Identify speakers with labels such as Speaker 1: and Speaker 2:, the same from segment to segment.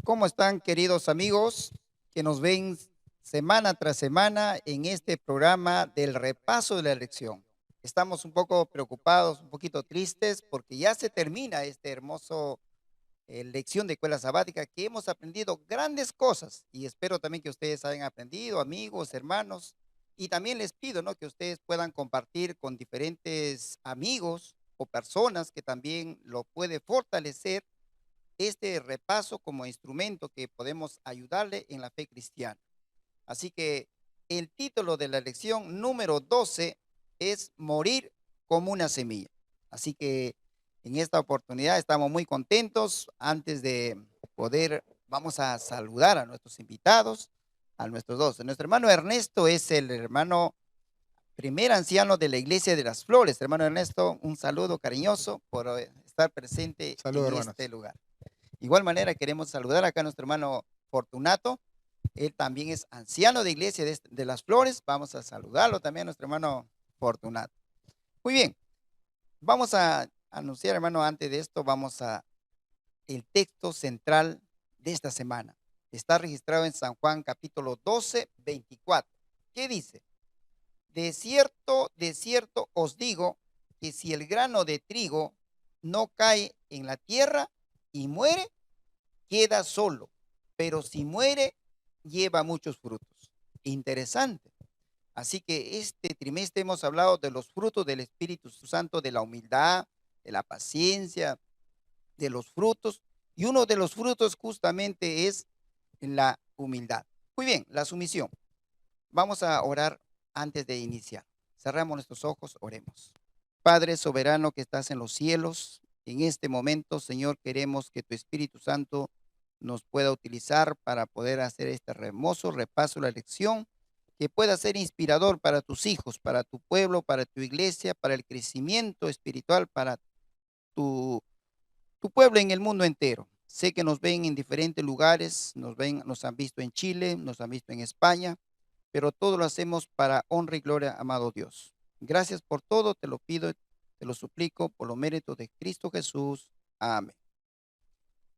Speaker 1: ¿Cómo están, queridos amigos que nos ven semana tras semana en este programa del repaso de la lección? Estamos un poco preocupados, un poquito tristes, porque ya se termina este hermoso lección de escuela sabática que hemos aprendido grandes cosas y espero también que ustedes hayan aprendido, amigos, hermanos, y también les pido, ¿no?, que ustedes puedan compartir con diferentes amigos o personas que también lo puede fortalecer este repaso como instrumento que podemos ayudarle en la fe cristiana. Así que el título de la lección número 12 es Morir como una semilla. Así que en esta oportunidad estamos muy contentos. Antes de poder, vamos a saludar a nuestros invitados, a nuestros dos. Nuestro hermano Ernesto es el hermano primer anciano de la Iglesia de las Flores. Hermano Ernesto, un saludo cariñoso por estar presente
Speaker 2: Saludos,
Speaker 1: en este
Speaker 2: hermanos.
Speaker 1: lugar. Igual manera queremos saludar acá a nuestro hermano Fortunato. Él también es anciano de iglesia de las Flores. Vamos a saludarlo también a nuestro hermano Fortunato. Muy bien, vamos a anunciar, hermano, antes de esto, vamos a el texto central de esta semana. Está registrado en San Juan capítulo 12, 24. ¿Qué dice? De cierto os digo que si el grano de trigo no cae en la tierra y muere, queda solo, pero si muere, lleva muchos frutos. Interesante. Así que este trimestre hemos hablado de los frutos del Espíritu Santo, de la humildad, de la paciencia, de los frutos. Y uno de los frutos justamente es la humildad. Muy bien, la sumisión. Vamos a orar antes de iniciar. Cerramos nuestros ojos, oremos. Padre soberano que estás en los cielos, en este momento, Señor, queremos que tu Espíritu Santo nos pueda utilizar para poder hacer este hermoso repaso de la lección, que pueda ser inspirador para tus hijos, para tu pueblo, para tu iglesia, para el crecimiento espiritual, para tu, tu pueblo en el mundo entero. Sé que nos ven en diferentes lugares, nos han visto en Chile, nos han visto en España, pero todo lo hacemos para honra y gloria, amado Dios. Gracias por todo, te lo pido, te lo suplico por los méritos de Cristo Jesús. Amén.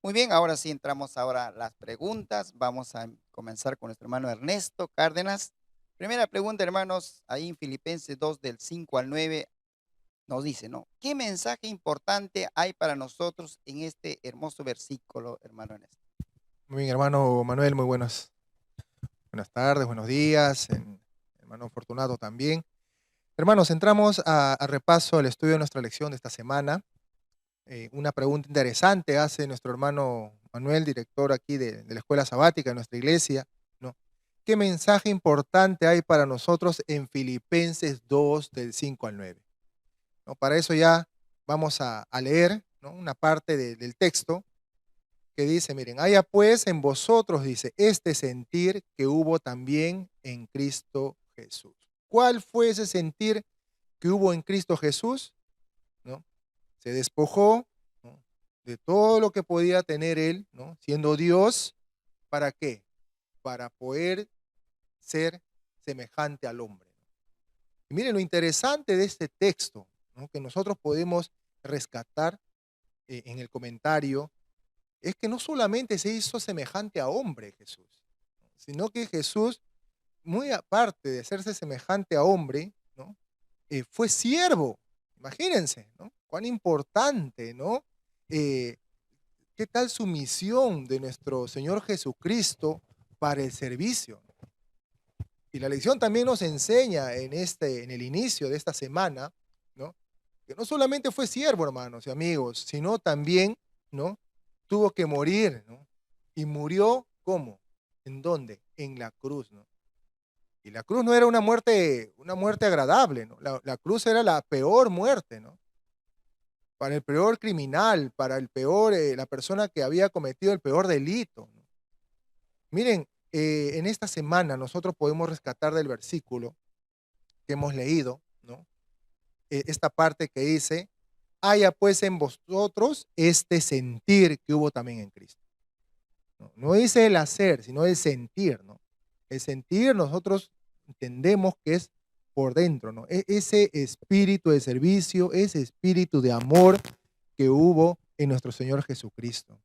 Speaker 1: Muy bien, ahora sí entramos ahora a las preguntas. Vamos a comenzar con nuestro hermano Ernesto Cárdenas. Primera pregunta, hermanos, ahí en Filipenses 2 del 5 al 9 nos dice, ¿no? ¿Qué mensaje importante hay para nosotros en este hermoso versículo, hermano Ernesto?
Speaker 2: Muy bien, hermano Manuel, muy buenas tardes, buenos días. Hermano Fortunato también. Hermanos, entramos a repaso al estudio de nuestra lección de esta semana. Una pregunta interesante hace nuestro hermano Manuel, director aquí de la escuela sabática de nuestra iglesia, ¿no? ¿Qué mensaje importante hay para nosotros en Filipenses 2 del 5 al 9? ¿No? Para eso ya vamos a leer, ¿no?, una parte del texto que dice, miren, haya pues en vosotros, dice, este sentir que hubo también en Cristo Jesús. ¿Cuál fue ese sentir que hubo en Cristo Jesús? ¿No? Se despojó, ¿no?, de todo lo que podía tener él, ¿no?, siendo Dios. ¿Para qué? Para poder ser semejante al hombre. Y miren lo interesante de este texto, ¿no?, que nosotros podemos rescatar en el comentario, es que no solamente se hizo semejante a hombre Jesús, ¿no?, sino que Jesús, muy aparte de hacerse semejante a hombre, ¿no?, fue siervo. Imagínense, ¿no? Cuán importante, ¿no? Eh, ¿Qué tal su misión de nuestro Señor Jesucristo para el servicio? Y la lección también nos enseña en el inicio de esta semana, ¿no?, que no solamente fue siervo, hermanos y amigos, sino también, ¿no?, tuvo que morir, ¿no? Y murió, ¿cómo? ¿En dónde? En la cruz, ¿no? Y la cruz no era una muerte agradable, ¿no? La cruz era la peor muerte, ¿no? Para el peor criminal, para el peor, la persona que había cometido el peor delito, ¿no? Miren, en esta semana nosotros podemos rescatar del versículo que hemos leído, ¿no?, esta parte que dice, haya pues en vosotros este sentir que hubo también en Cristo. No, no dice el hacer, sino el sentir, ¿no? El sentir nosotros entendemos que es por dentro, ¿no? Ese espíritu de servicio, ese espíritu de amor que hubo en nuestro Señor Jesucristo.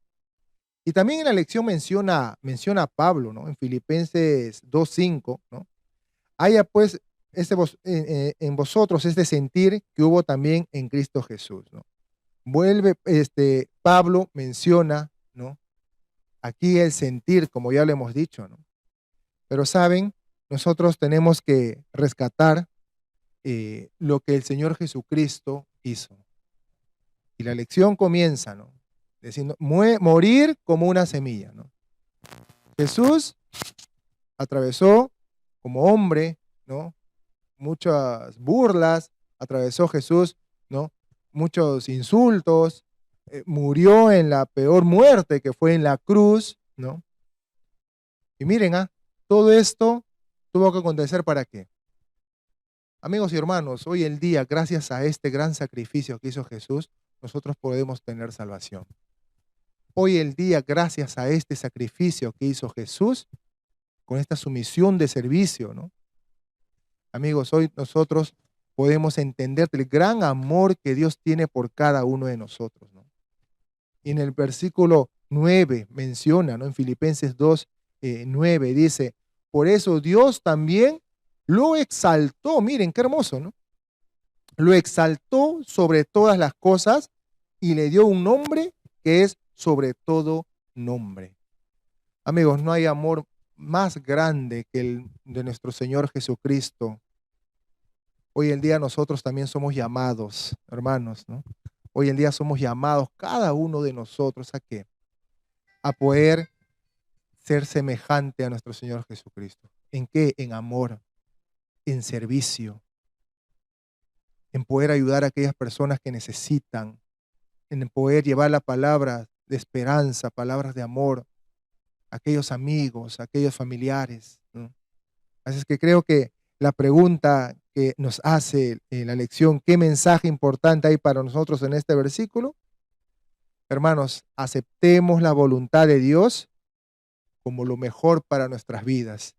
Speaker 2: Y también en la lección menciona a Pablo, ¿no? En Filipenses 2:5, ¿no? Haya pues en vosotros este sentir que hubo también en Cristo Jesús, ¿no? Pablo menciona, ¿no? Aquí el sentir, como ya lo hemos dicho, ¿no? Pero saben, nosotros tenemos que rescatar lo que el Señor Jesucristo hizo. Y la lección comienza, ¿no? Diciendo, morir como una semilla, ¿no? Jesús atravesó como hombre, ¿no? Muchas burlas, atravesó Jesús, ¿no? Muchos insultos, murió en la peor muerte que fue en la cruz, ¿no? Y miren, todo esto tuvo que acontecer ¿para qué? Amigos y hermanos, hoy en día, gracias a este gran sacrificio que hizo Jesús, nosotros podemos tener salvación. Hoy en día, gracias a este sacrificio que hizo Jesús, con esta sumisión de servicio, ¿no? Amigos, hoy nosotros podemos entender el gran amor que Dios tiene por cada uno de nosotros, ¿no? Y en el versículo 9 menciona, ¿no? En Filipenses 2:9 dice, por eso Dios también lo exaltó, miren qué hermoso, ¿no? Lo exaltó sobre todas las cosas y le dio un nombre que es sobre todo nombre. Amigos, no hay amor más grande que el de nuestro Señor Jesucristo. Hoy en día nosotros también somos llamados, hermanos, ¿no? Hoy en día somos llamados cada uno de nosotros ¿a qué? A poder ser semejante a nuestro Señor Jesucristo. ¿En qué? En amor, en servicio, en poder ayudar a aquellas personas que necesitan, en poder llevar la palabra de esperanza, palabras de amor a aquellos amigos, a aquellos familiares, ¿no? Así es que creo que la pregunta que nos hace la lección, ¿qué mensaje importante hay para nosotros en este versículo? Hermanos, aceptemos la voluntad de Dios como lo mejor para nuestras vidas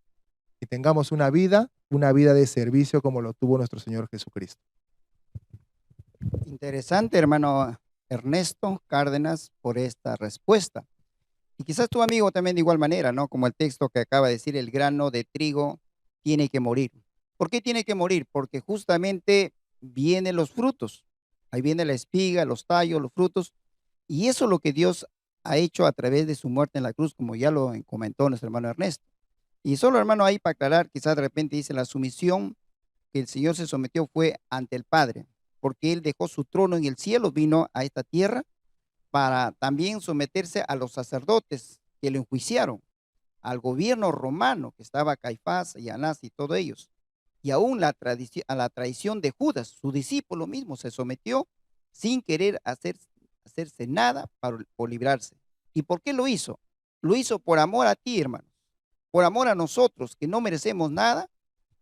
Speaker 2: y tengamos una vida de servicio como lo tuvo nuestro Señor Jesucristo.
Speaker 1: Interesante, hermano Ernesto Cárdenas, por esta respuesta. Y quizás tu amigo también de igual manera, ¿no? Como el texto que acaba de decir, el grano de trigo tiene que morir. ¿Por qué tiene que morir? Porque justamente vienen los frutos. Ahí viene la espiga, los tallos, los frutos. Y eso es lo que Dios ha hecho a través de su muerte en la cruz, como ya lo comentó nuestro hermano Ernesto. Y solo, hermano, ahí para aclarar, quizás de repente dice la sumisión que el Señor se sometió fue ante el Padre, porque Él dejó su trono en el cielo, vino a esta tierra para también someterse a los sacerdotes que lo enjuiciaron, al gobierno romano que estaba Caifás y Anás y todos ellos, y aún a la traición de Judas, su discípulo mismo se sometió sin querer hacerse nada por librarse. ¿Y por qué lo hizo? Lo hizo por amor a ti, hermanos, por amor a nosotros que no merecemos nada,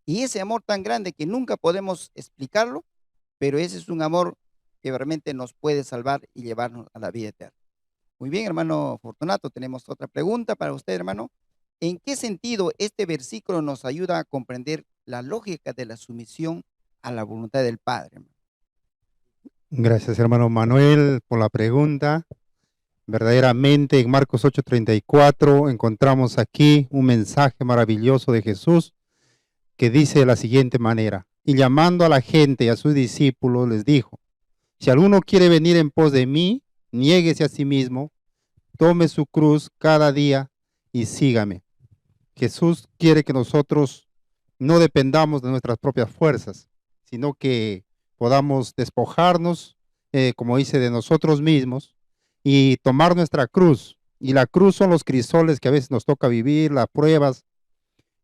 Speaker 1: y ese amor tan grande que nunca podemos explicarlo, pero ese es un amor que realmente nos puede salvar y llevarnos a la vida eterna. Muy bien, hermano Fortunato, tenemos otra pregunta para usted, hermano. ¿En qué sentido este versículo nos ayuda a comprender la lógica de la sumisión a la voluntad del Padre, hermano?
Speaker 3: Gracias, hermano Manuel, por la pregunta. Verdaderamente en Marcos 8:34 encontramos aquí un mensaje maravilloso de Jesús que dice de la siguiente manera, y llamando a la gente y a sus discípulos les dijo, si alguno quiere venir en pos de mí, niéguese a sí mismo, tome su cruz cada día y sígame. Jesús quiere que nosotros no dependamos de nuestras propias fuerzas, sino que podamos despojarnos, como dice, de nosotros mismos y tomar nuestra cruz. Y la cruz son los crisoles que a veces nos toca vivir, las pruebas.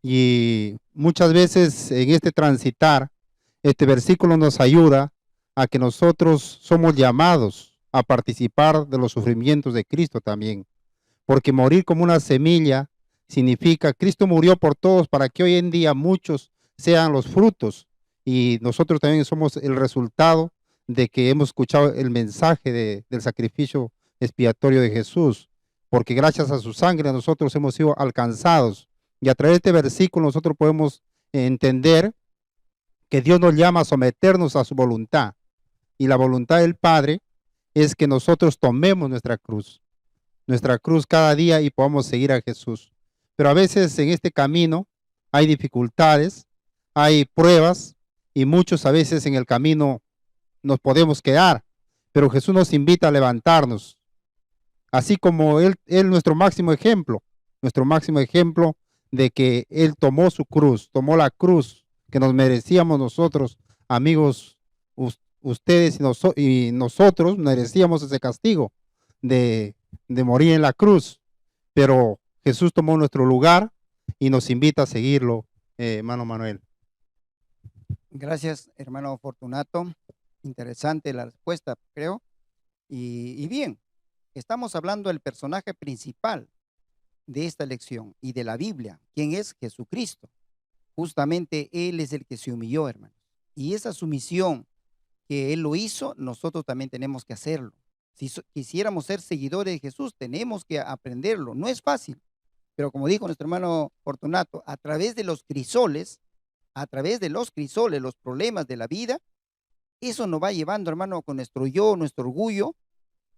Speaker 3: Y muchas veces en este transitar, este versículo nos ayuda a que nosotros somos llamados a participar de los sufrimientos de Cristo también. Porque morir como una semilla significa, Cristo murió por todos para que hoy en día muchos sean los frutos. Y nosotros también somos el resultado de que hemos escuchado el mensaje del sacrificio expiatorio de Jesús. Porque gracias a su sangre nosotros hemos sido alcanzados. Y a través de este versículo nosotros podemos entender que Dios nos llama a someternos a su voluntad. Y la voluntad del Padre es que nosotros tomemos nuestra cruz. nuestra cruz cada día y podamos seguir a Jesús. Pero a veces en este camino hay dificultades, hay pruebas y muchos a veces en el camino nos podemos quedar. Pero Jesús nos invita a levantarnos, así como Él nuestro máximo ejemplo de que Él tomó su cruz, tomó la cruz que nos merecíamos nosotros, amigos, ustedes y nosotros merecíamos ese castigo de morir en la cruz, pero Jesús tomó nuestro lugar y nos invita a seguirlo, hermano Manuel.
Speaker 1: Gracias, hermano Fortunato. Interesante la respuesta, creo. Y bien, estamos hablando del personaje principal de esta lección y de la Biblia. ¿Quién es? Jesucristo. Justamente Él es el que se humilló, hermanos. Y esa sumisión que Él lo hizo, nosotros también tenemos que hacerlo. Si quisiéramos ser seguidores de Jesús, tenemos que aprenderlo. No es fácil, pero como dijo nuestro hermano Fortunato, a través de los crisoles, los problemas de la vida, eso nos va llevando, hermano, con nuestro yo, nuestro orgullo,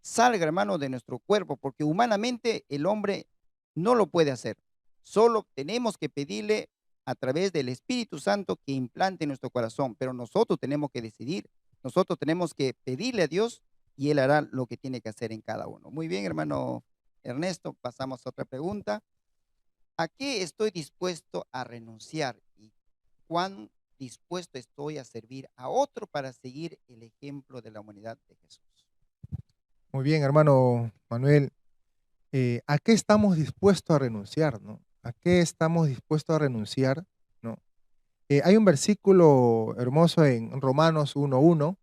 Speaker 1: salga, hermano, de nuestro cuerpo, porque humanamente el hombre no lo puede hacer. Solo tenemos que pedirle a través del Espíritu Santo que implante en nuestro corazón, pero nosotros tenemos que decidir, nosotros tenemos que pedirle a Dios y Él hará lo que tiene que hacer en cada uno. Muy bien, hermano Ernesto, pasamos a otra pregunta. ¿A qué estoy dispuesto a renunciar y cuán dispuesto estoy a servir a otro para seguir el ejemplo de la humanidad de Jesús?
Speaker 2: Muy bien, hermano Manuel. ¿A qué estamos dispuestos a renunciar, no? ¿A qué estamos dispuestos a renunciar, no? Hay un versículo hermoso en Romanos 1:1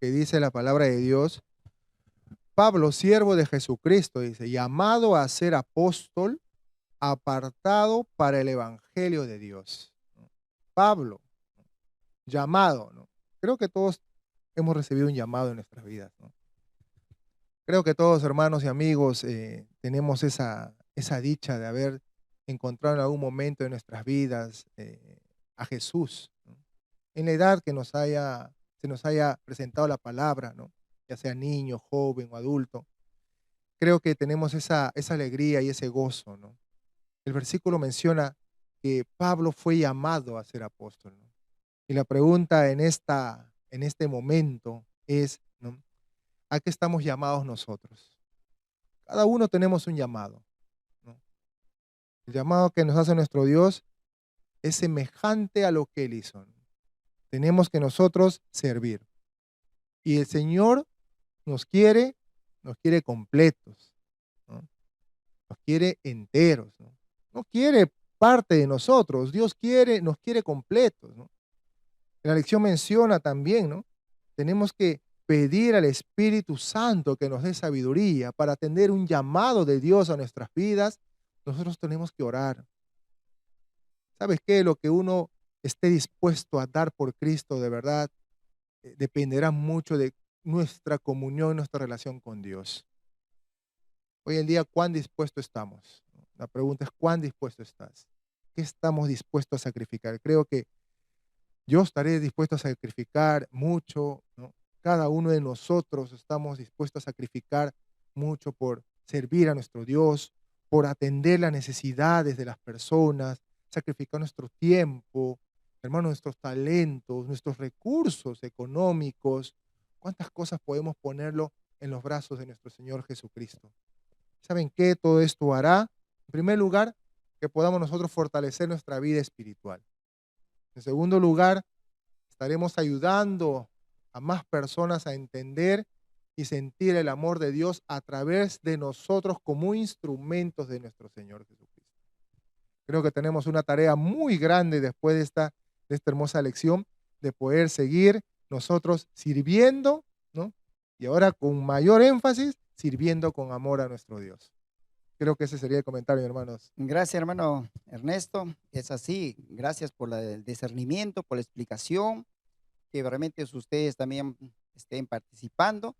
Speaker 2: que dice la palabra de Dios: Pablo, siervo de Jesucristo, dice, llamado a ser apóstol, apartado para el evangelio de Dios, ¿no? Pablo, ¿no? Llamado, ¿no? Creo que todos hemos recibido un llamado en nuestras vidas, ¿no? Creo que todos, hermanos y amigos, tenemos esa dicha de haber encontrado en algún momento de nuestras vidas a Jesús, ¿no? En la edad que se nos haya presentado la palabra, ¿no? Ya sea niño, joven o adulto. Creo que tenemos esa alegría y ese gozo, ¿no? El versículo menciona que Pablo fue llamado a ser apóstol, ¿no? Y la pregunta en este momento es, ¿no? ¿A qué estamos llamados nosotros? Cada uno tenemos un llamado, ¿no? El llamado que nos hace nuestro Dios es semejante a lo que Él hizo, ¿no? Tenemos que nosotros servir. Y el Señor nos quiere completos, ¿no? Nos quiere enteros, ¿no? No quiere parte de nosotros, Dios nos quiere completos, ¿no? La lección menciona también, ¿no? Tenemos que pedir al Espíritu Santo que nos dé sabiduría para atender un llamado de Dios a nuestras vidas. Nosotros tenemos que orar. ¿Sabes qué? Lo que uno esté dispuesto a dar por Cristo de verdad dependerá mucho de nuestra comunión, nuestra relación con Dios. Hoy en día, ¿cuán dispuesto estamos? La pregunta es, ¿cuán dispuesto estás? ¿Qué estamos dispuestos a sacrificar? Creo que yo estaré dispuesto a sacrificar mucho, ¿no? Cada uno de nosotros estamos dispuestos a sacrificar mucho por servir a nuestro Dios, por atender las necesidades de las personas, sacrificar nuestro tiempo, hermano, nuestros talentos, nuestros recursos económicos. ¿Cuántas cosas podemos ponerlo en los brazos de nuestro Señor Jesucristo? ¿Saben qué? Todo esto hará, en primer lugar, que podamos nosotros fortalecer nuestra vida espiritual. En segundo lugar, estaremos ayudando a más personas a entender y sentir el amor de Dios a través de nosotros como instrumentos de nuestro Señor Jesucristo. Creo que tenemos una tarea muy grande después de esta hermosa lección, de poder seguir nosotros sirviendo, ¿no? Y ahora con mayor énfasis, sirviendo con amor a nuestro Dios. Creo que ese sería el comentario, hermanos.
Speaker 1: Gracias, hermano Ernesto. Es así. Gracias por el discernimiento, por la explicación, que realmente ustedes también estén participando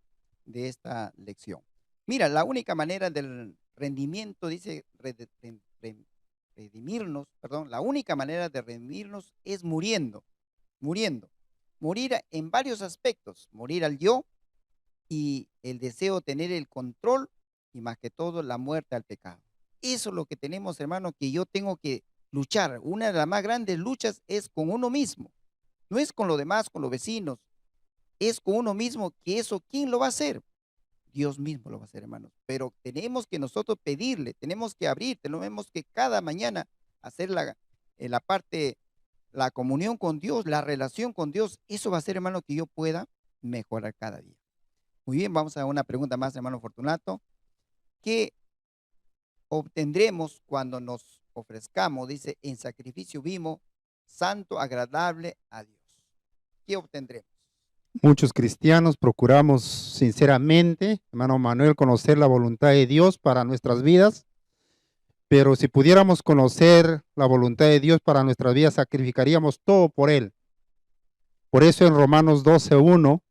Speaker 1: de esta lección. Mira, la única manera del rendimiento, dice, redimirnos, perdón, la única manera de redimirnos es muriendo. Morir en varios aspectos, morir al yo y el deseo de tener el control y más que todo la muerte al pecado. Eso es lo que tenemos, hermano, que yo tengo que luchar. Una de las más grandes luchas es con uno mismo. No es con los demás, con los vecinos, es con uno mismo, que eso, ¿quién lo va a hacer? Dios mismo lo va a hacer, hermanos. Pero tenemos que nosotros pedirle, tenemos que abrir, tenemos que cada mañana hacer la parte, la comunión con Dios, la relación con Dios. Eso va a ser, hermano, que yo pueda mejorar cada día. Muy bien, vamos a una pregunta más, hermano Fortunato. ¿Qué obtendremos cuando nos ofrezcamos, dice, en sacrificio vivo, santo, agradable a Dios? ¿Qué obtendremos?
Speaker 3: Muchos cristianos procuramos sinceramente, hermano Manuel, conocer la voluntad de Dios para nuestras vidas, pero si pudiéramos conocer la voluntad de Dios para nuestras vidas, sacrificaríamos todo por Él. Por eso en Romanos 12:1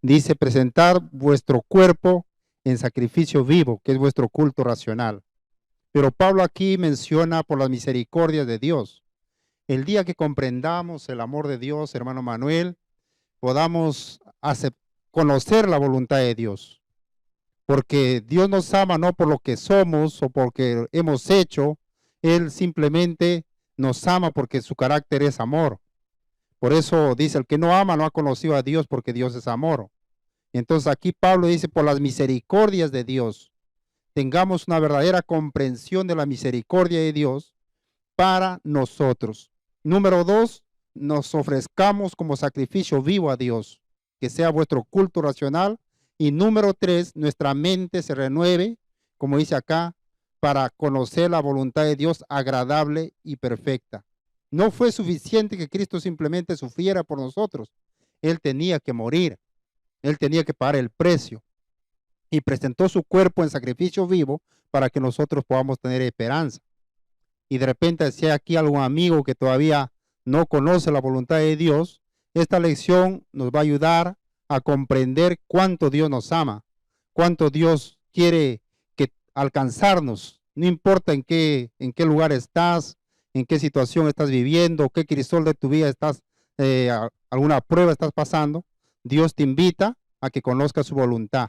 Speaker 3: dice, presentar vuestro cuerpo en sacrificio vivo, que es vuestro culto racional. Pero Pablo aquí menciona por las misericordias de Dios. El día que comprendamos el amor de Dios, hermano Manuel, podamos conocer la voluntad de Dios. Porque Dios nos ama no por lo que somos o porque hemos hecho, Él simplemente nos ama porque su carácter es amor. Por eso dice, el que no ama no ha conocido a Dios porque Dios es amor. Entonces aquí Pablo dice, por las misericordias de Dios, tengamos una verdadera comprensión de la misericordia de Dios para nosotros. Número 2, nos ofrezcamos como sacrificio vivo a Dios, que sea vuestro culto racional. Y número 3, nuestra mente se renueve, como dice acá, para conocer la voluntad de Dios agradable y perfecta. No fue suficiente que Cristo simplemente sufriera por nosotros. Él tenía que morir. Él tenía que pagar el precio. Y presentó su cuerpo en sacrificio vivo para que nosotros podamos tener esperanza. Y de repente, si hay aquí algún amigo que todavía no conoce la voluntad de Dios, esta lección nos va a ayudar a comprender cuánto Dios nos ama, cuánto Dios quiere alcanzarnos. No importa en qué lugar estás, en qué situación estás viviendo, qué crisol de tu vida estás, alguna prueba estás pasando, Dios te invita a que conozcas su voluntad.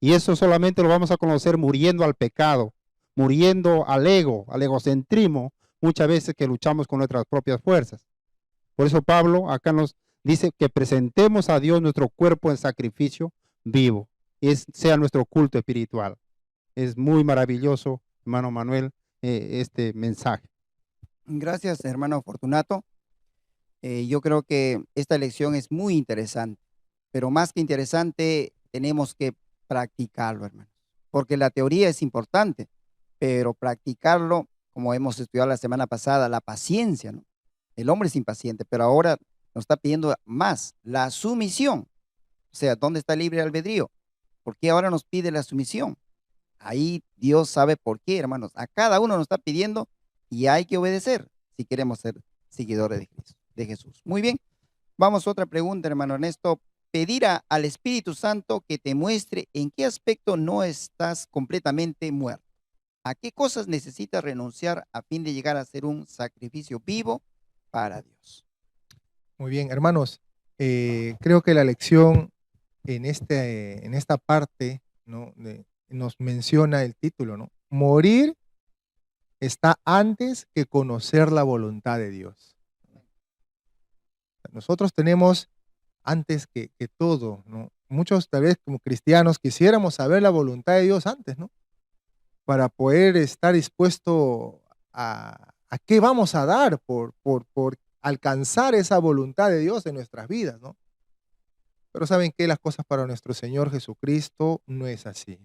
Speaker 3: Y eso solamente lo vamos a conocer muriendo al pecado, muriendo al ego, al egocentrismo, muchas veces que luchamos con nuestras propias fuerzas. Por eso Pablo acá nos dice que presentemos a Dios nuestro cuerpo en sacrificio vivo, sea nuestro culto espiritual. Es muy maravilloso, hermano Manuel, este mensaje.
Speaker 1: Gracias, hermano Fortunato. Yo creo que esta lección es muy interesante, pero más que interesante, tenemos que practicarlo, hermano, porque la teoría es importante, pero practicarlo, como hemos estudiado la semana pasada, la paciencia, ¿no? El hombre es impaciente, pero ahora nos está pidiendo más, la sumisión. O sea, ¿dónde está el libre albedrío? ¿Por qué ahora nos pide la sumisión? Ahí Dios sabe por qué, hermanos. A cada uno nos está pidiendo y hay que obedecer si queremos ser seguidores de Cristo, de Jesús. Muy bien, vamos a otra pregunta, hermano Ernesto. Pedir al Espíritu Santo que te muestre en qué aspecto no estás completamente muerto. ¿A qué cosas necesitas renunciar a fin de llegar a ser un sacrificio vivo para Dios?
Speaker 2: Muy bien, hermanos, creo que la lección en esta parte, ¿no? Nos menciona el título, ¿no? Morir está antes que conocer la voluntad de Dios. Nosotros tenemos antes que todo, ¿no? Muchos tal vez como cristianos quisiéramos saber la voluntad de Dios antes, ¿no? Para poder estar dispuesto a qué vamos a dar por alcanzar esa voluntad de Dios en nuestras vidas, ¿no? Pero ¿saben qué? Las cosas para nuestro Señor Jesucristo no es así.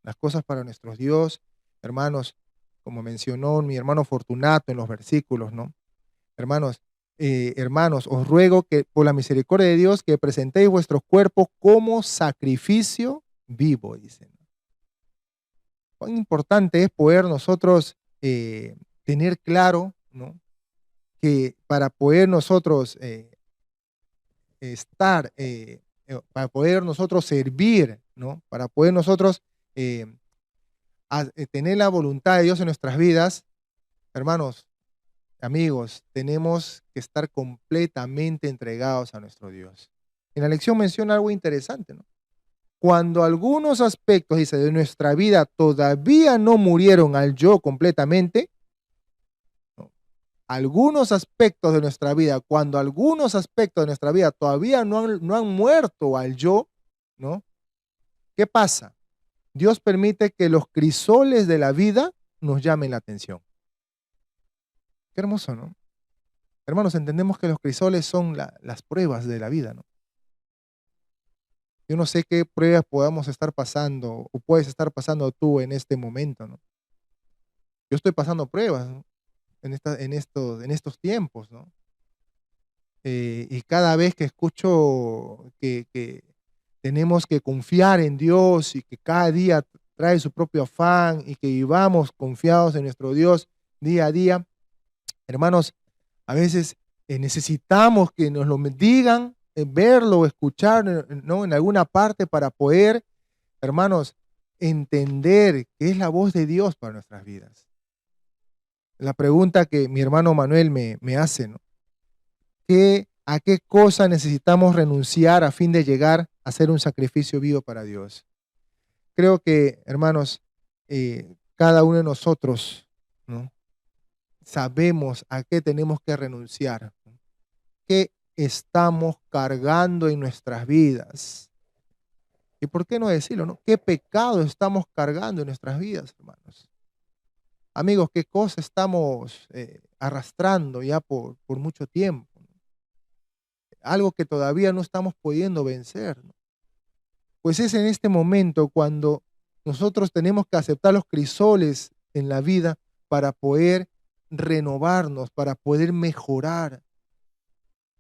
Speaker 2: Las cosas para nuestro Dios, hermanos, como mencionó mi hermano Fortunato en los versículos, ¿no? Hermanos, os ruego que por la misericordia de Dios que presentéis vuestros cuerpos como sacrificio vivo, dicen. Cuán importante es poder nosotros tener claro, ¿no? Que para poder nosotros para poder nosotros servir, ¿no? Para poder nosotros tener la voluntad de Dios en nuestras vidas, hermanos, amigos, tenemos que estar completamente entregados a nuestro Dios. En la lección menciona algo interesante, ¿no? cuando algunos aspectos, dice, de nuestra vida todavía no murieron al yo completamente, ¿no? Algunos aspectos de nuestra vida, cuando algunos aspectos de nuestra vida todavía no han muerto al yo, ¿no? ¿Qué pasa? Dios permite que los crisoles de la vida nos llamen la atención. Qué hermoso, ¿no? Hermanos, entendemos que los crisoles son las pruebas de la vida, ¿no? Yo no sé qué pruebas podamos estar pasando o puedes estar pasando tú en este momento, ¿no? Yo estoy pasando pruebas, ¿no? en estos tiempos, ¿no? Y cada vez que escucho que tenemos que confiar en Dios y que cada día trae su propio afán y que vivamos confiados en nuestro Dios día a día, hermanos, a veces necesitamos que nos lo digan, verlo o escuchar, ¿no? En alguna parte para poder, hermanos, entender que es la voz de Dios para nuestras vidas. La pregunta que mi hermano Manuel me hace, ¿no? ¿A qué cosa necesitamos renunciar a fin de llegar a ser un sacrificio vivo para Dios? Creo que, hermanos, cada uno de nosotros, ¿no? Sabemos a qué tenemos que renunciar, ¿no? ¿Qué estamos cargando en nuestras vidas? ¿Y por qué no decirlo, no? ¿Qué pecado estamos cargando en nuestras vidas, hermanos? Amigos, ¿qué cosa estamos arrastrando ya por mucho tiempo? Algo que todavía no estamos pudiendo vencer, ¿no? Pues es en este momento cuando nosotros tenemos que aceptar los crisoles en la vida para poder renovarnos, para poder mejorar.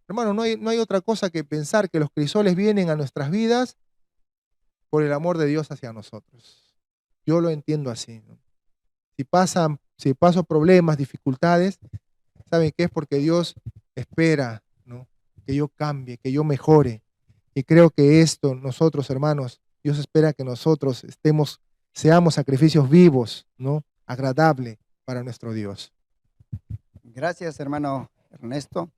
Speaker 2: Hermano, no hay otra cosa que pensar que los crisoles vienen a nuestras vidas por el amor de Dios hacia nosotros. Yo lo entiendo así, ¿no? Si paso problemas, dificultades, ¿saben qué? Es porque Dios espera, ¿no? Que yo cambie, que yo mejore. Y creo que esto, nosotros, hermanos, Dios espera que nosotros seamos sacrificios vivos, ¿no? Agradable para nuestro Dios.
Speaker 1: Gracias, hermano Ernesto.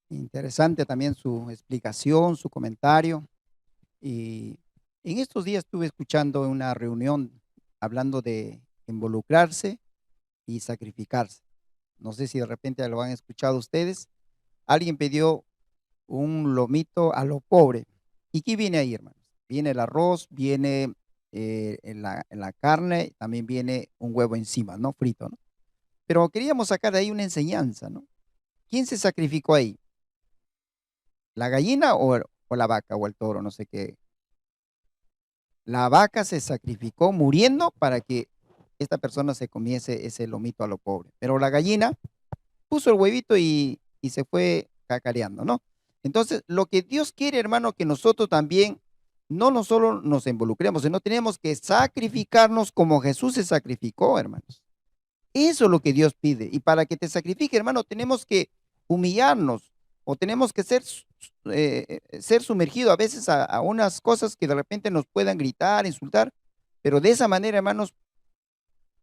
Speaker 1: Interesante también su explicación, su comentario. Y en estos días estuve escuchando una reunión hablando de involucrarse y sacrificarse. No sé si de repente lo han escuchado ustedes. Alguien pidió un lomito a lo pobre. ¿Y qué viene ahí, hermanos? Viene el arroz, viene en la carne, también viene un huevo encima, ¿no? Frito, ¿no? Pero queríamos sacar de ahí una enseñanza, ¿no? ¿Quién se sacrificó ahí? ¿La gallina o la vaca o el toro? No sé qué. La vaca se sacrificó muriendo para que esta persona se comiese ese lomito a lo pobre. Pero la gallina puso el huevito y se fue cacareando, ¿no? Entonces, lo que Dios quiere, hermano, que nosotros también no solo nos involucremos, sino tenemos que sacrificarnos como Jesús se sacrificó, hermanos. Eso es lo que Dios pide. Y para que te sacrifique, hermano, tenemos que humillarnos o tenemos que ser sumergidos a veces a unas cosas que de repente nos puedan gritar, insultar, pero de esa manera, hermanos,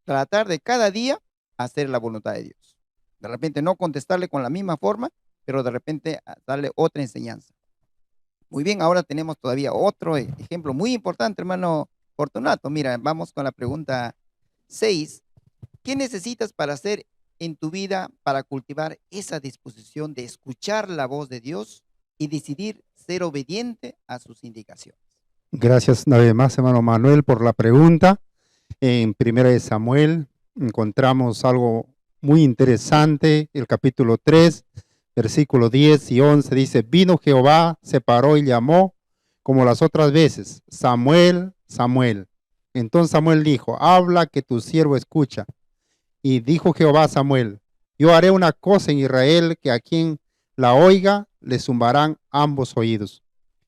Speaker 1: tratar de cada día hacer la voluntad de Dios. De repente no contestarle con la misma forma, pero de repente darle otra enseñanza. Muy bien, ahora tenemos todavía otro ejemplo muy importante, hermano Fortunato. Mira, vamos con la pregunta 6. ¿Qué necesitas para hacer en tu vida para cultivar esa disposición de escuchar la voz de Dios y decidir ser obediente a sus indicaciones?
Speaker 3: Gracias una vez más, hermano Manuel, por la pregunta. En 1 Samuel encontramos algo muy interesante, el capítulo 3, versículos 10 y 11, dice: vino Jehová, se paró y llamó como las otras veces: Samuel, Samuel. Entonces Samuel dijo: habla, que tu siervo escucha. Y dijo Jehová a Samuel: yo haré una cosa en Israel, que a quien la oiga le zumbarán ambos oídos.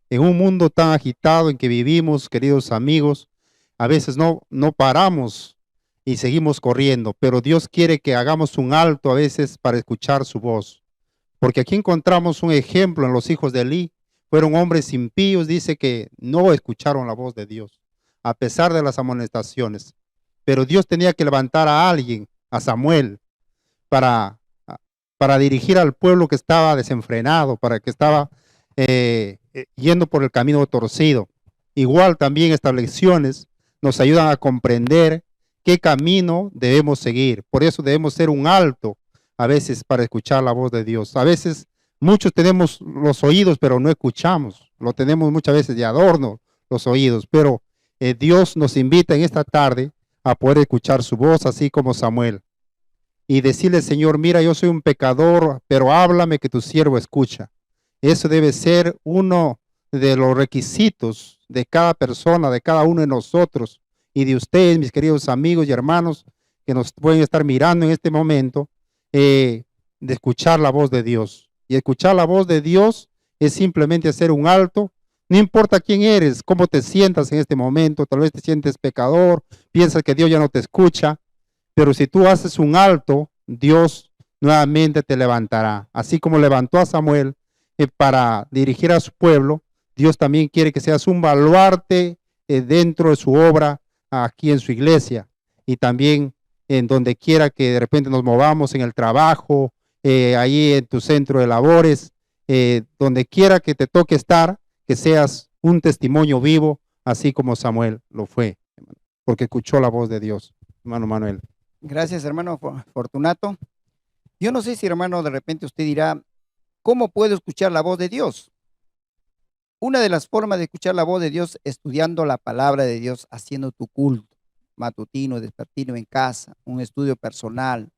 Speaker 3: En un mundo tan agitado en que vivimos, queridos amigos, a veces no paramos y seguimos corriendo, pero Dios quiere que hagamos un alto a veces para escuchar su voz. Porque aquí encontramos un ejemplo en los hijos de Elí. Fueron hombres impíos, dice que no escucharon la voz de Dios, a pesar de las amonestaciones. Pero Dios tenía que levantar a alguien, a Samuel, para dirigir al pueblo que estaba desenfrenado, para que estaba yendo por el camino torcido. igual también estas lecciones nos ayudan a comprender qué camino debemos seguir. Por eso debemos ser un alto a veces para escuchar la voz de Dios. A veces muchos tenemos los oídos, pero no escuchamos. Lo tenemos muchas veces de adorno, los oídos. Pero Dios nos invita en esta tarde a poder escuchar su voz, así como Samuel. Y decirle, Señor, mira, yo soy un pecador, pero háblame que tu siervo escucha. Eso debe ser uno de los requisitos de cada persona, de cada uno de nosotros y de ustedes, mis queridos amigos y hermanos que nos pueden estar mirando en este momento, de escuchar la voz de Dios. Y escuchar la voz de Dios es simplemente hacer un alto. No importa quién eres, cómo te sientas en este momento, tal vez te sientes pecador, piensas que Dios ya no te escucha, pero si tú haces un alto, Dios nuevamente te levantará. Así como levantó a Samuel para dirigir a su pueblo, Dios también quiere que seas un baluarte dentro de su obra, aquí en su iglesia, y también en donde quiera que de repente nos movamos, en el trabajo, ahí en tu centro de labores, donde quiera que te toque estar, que seas un testimonio vivo, así como Samuel lo fue, porque escuchó la voz de Dios. Hermano Manuel.
Speaker 1: Gracias, hermano Fortunato. Yo no sé si, hermano, de repente usted dirá, ¿cómo puedo escuchar la voz de Dios? Una de las formas de escuchar la voz de Dios, estudiando la palabra de Dios, haciendo tu culto matutino, despertino en casa, un estudio personal.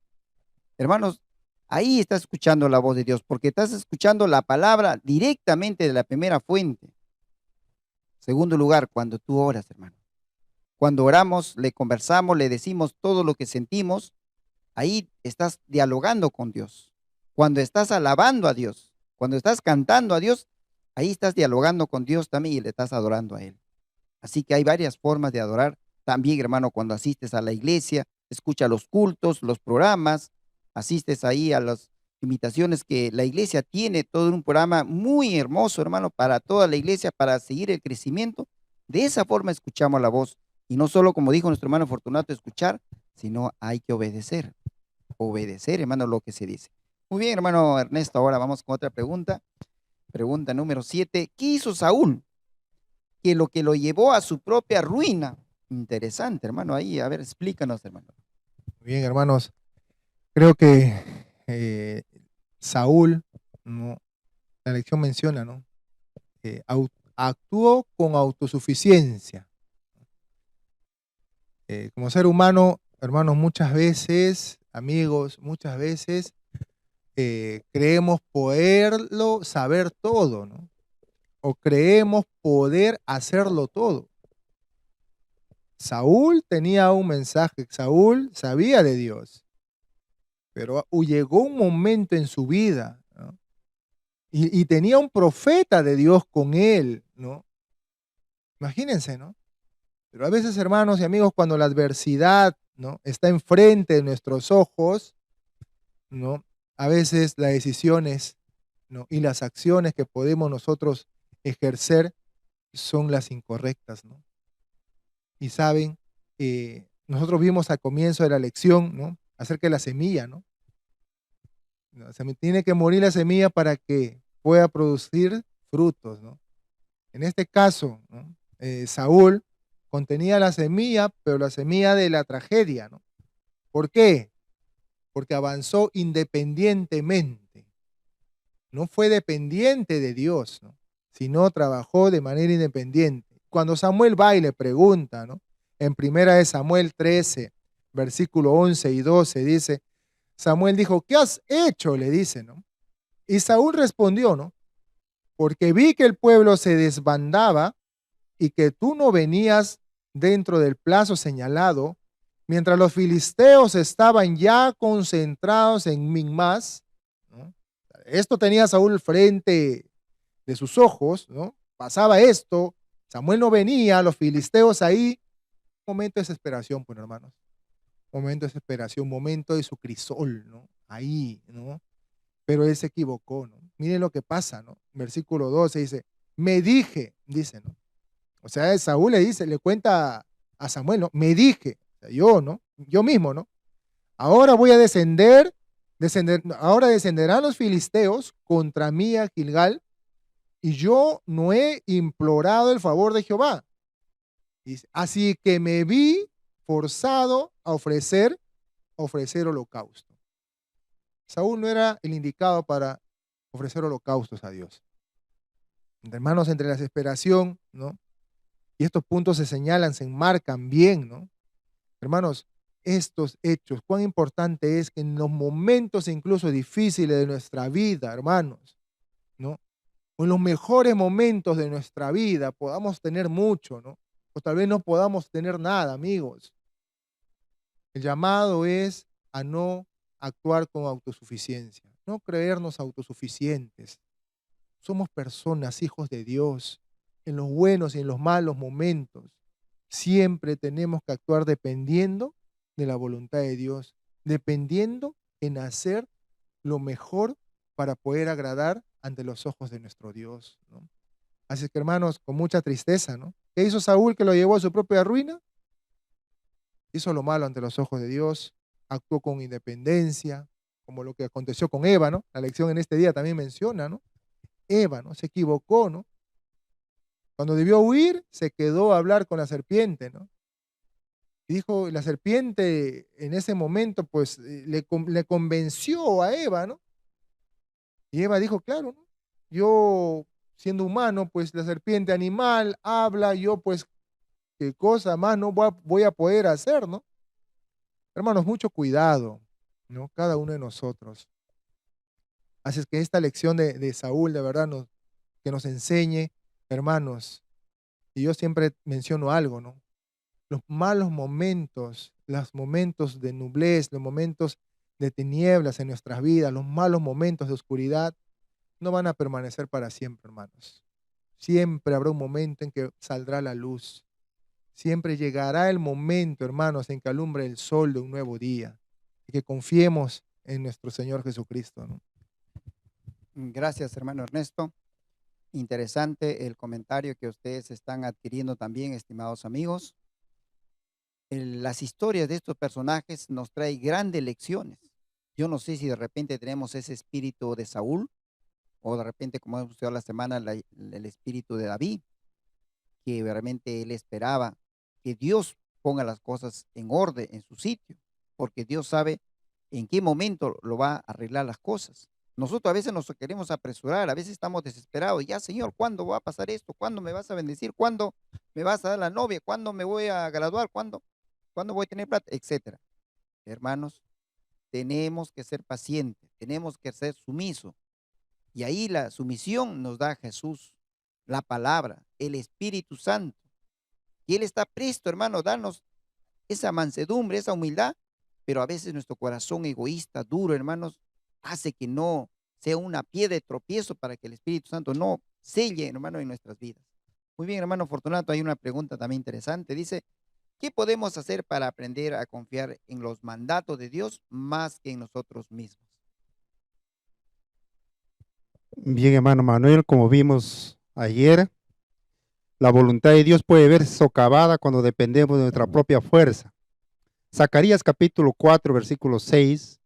Speaker 1: Hermanos, ahí estás escuchando la voz de Dios, porque estás escuchando la palabra directamente de la primera fuente. Segundo lugar, cuando tú oras, hermano. Cuando oramos, le conversamos, le decimos todo lo que sentimos, ahí estás dialogando con Dios. Cuando estás alabando a Dios, cuando estás cantando a Dios, ahí estás dialogando con Dios también y le estás adorando a Él. Así que hay varias formas de adorar. También, hermano, cuando asistes a la iglesia, escucha los cultos, los programas, asistes ahí a las invitaciones que la iglesia tiene, todo un programa muy hermoso, hermano, para toda la iglesia, para seguir el crecimiento. De esa forma escuchamos la voz. Y no solo, como dijo nuestro hermano Fortunato, escuchar, sino hay que obedecer. Obedecer, hermano, lo que se dice. Muy bien, hermano Ernesto, ahora vamos con otra pregunta. Pregunta número 7. ¿Qué hizo Saúl? Que lo llevó a su propia ruina. Interesante, hermano. Ahí, a ver, explícanos, hermano.
Speaker 2: Muy bien, hermanos. Creo que Saúl, ¿no? La lección menciona, ¿no? Actuó con autosuficiencia. Como ser humano, hermanos, muchas veces, amigos, muchas veces creemos poderlo saber todo, ¿no? O creemos poder hacerlo todo. Saúl tenía un mensaje, Saúl sabía de Dios, pero llegó un momento en su vida, ¿no? Y tenía un profeta de Dios con él, ¿no? Imagínense, ¿no? Pero a veces, hermanos y amigos, cuando la adversidad, ¿no?, está enfrente de nuestros ojos, ¿no?, a veces las decisiones, ¿no?, y las acciones que podemos nosotros ejercer son las incorrectas, ¿no? Y saben, nosotros vimos al comienzo de la lección, ¿no?, acerca de la semilla, ¿no? Se tiene que morir la semilla para que pueda producir frutos, ¿no? En este caso, ¿no?, Saúl contenía la semilla, pero la semilla de la tragedia, ¿no? ¿Por qué? Porque avanzó independientemente. No fue dependiente de Dios, ¿no?, sino trabajó de manera independiente. Cuando Samuel va y le pregunta, ¿no?, en 1 Samuel 13, versículo 11 y 12, dice, Samuel dijo, ¿qué has hecho?, le dice, ¿no? Y Saúl respondió, ¿no?, porque vi que el pueblo se desbandaba y que tú no venías dentro del plazo señalado, mientras los filisteos estaban ya concentrados en Micmas, ¿no? Esto tenía Saúl frente de sus ojos, ¿no? Pasaba esto, Samuel no venía, los filisteos ahí. Momento de desesperación, pues, hermanos. Momento de desesperación, momento de su crisol, ¿no? Ahí, ¿no? Pero él se equivocó, ¿no? Miren lo que pasa, ¿no? Versículo 12 dice, me dije, dice, ¿no? O sea, Saúl le dice, le cuenta a Samuel, ¿no? Me dije, o sea, yo, ¿no? Yo mismo, ¿no? Ahora voy a descender, ahora descenderán los filisteos contra mí a Gilgal, y yo no he implorado el favor de Jehová. Dice, así que me vi forzado a ofrecer holocausto. Saúl no era el indicado para ofrecer holocaustos a Dios. Hermanos, entre la desesperación, ¿no? Y estos puntos se señalan, se enmarcan bien, ¿no? Hermanos, estos hechos, cuán importante es que en los momentos incluso difíciles de nuestra vida, hermanos, ¿no? O en los mejores momentos de nuestra vida podamos tener mucho, ¿no? O tal vez no podamos tener nada, amigos. El llamado es a no actuar con autosuficiencia, no creernos autosuficientes. Somos personas, hijos de Dios, en los buenos y en los malos momentos. Siempre tenemos que actuar dependiendo de la voluntad de Dios, dependiendo en hacer lo mejor para poder agradar ante los ojos de nuestro Dios, ¿no? Así que, hermanos, con mucha tristeza, ¿no? ¿Qué hizo Saúl que lo llevó a su propia ruina? Hizo lo malo ante los ojos de Dios, actuó con independencia, como lo que aconteció con Eva, ¿no? La lección en este día también menciona, ¿no? Eva, ¿no? Se equivocó, ¿no? Cuando debió huir, se quedó a hablar con la serpiente, ¿no? Y dijo, la serpiente en ese momento, pues, le convenció a Eva, ¿no? Y Eva dijo, claro, ¿no? Yo, siendo humano, pues la serpiente animal habla, yo pues, qué cosa más no voy a poder hacer, ¿no? Hermanos, mucho cuidado, ¿no? Cada uno de nosotros. Así es que esta lección de Saúl, de verdad, que nos enseñe, hermanos, y yo siempre menciono algo, ¿no? Los malos momentos, los momentos de nublez, los momentos de tinieblas en nuestras vidas, los malos momentos de oscuridad, no van a permanecer para siempre, hermanos. Siempre habrá un momento en que saldrá la luz. Siempre llegará el momento, hermanos, en que alumbre el sol de un nuevo día. Y que confiemos en nuestro Señor Jesucristo, ¿no?
Speaker 1: Gracias, hermano Ernesto. Interesante el comentario que ustedes están adquiriendo también, estimados amigos. Las historias de estos personajes nos traen grandes lecciones. Yo no sé si de repente tenemos ese espíritu de Saúl o de repente, como hemos estudiado la semana, el espíritu de David, que realmente él esperaba que Dios ponga las cosas en orden, en su sitio, porque Dios sabe en qué momento lo va a arreglar las cosas. Nosotros a veces nos queremos apresurar, a veces estamos desesperados. Ya, Señor, ¿cuándo va a pasar esto? ¿Cuándo me vas a bendecir? ¿Cuándo me vas a dar la novia? ¿Cuándo me voy a graduar? ¿Cuándo voy a tener plata? Etcétera. Hermanos, tenemos que ser pacientes, tenemos que ser sumisos. Y ahí la sumisión nos da Jesús, la palabra, el Espíritu Santo. Y Él está presto, hermano, a darnos esa mansedumbre, esa humildad, pero a veces nuestro corazón egoísta, duro, hermanos, hace que no sea una piedra de tropiezo para que el Espíritu Santo no selle, hermano, en nuestras vidas. Muy bien, hermano Fortunato, hay una pregunta también interesante. Dice, ¿qué podemos hacer para aprender a confiar en los mandatos de Dios más que en nosotros mismos?
Speaker 3: Bien, hermano Manuel, como vimos ayer, la voluntad de Dios puede verse socavada cuando dependemos de nuestra propia fuerza. Zacarías capítulo 4, versículo 6,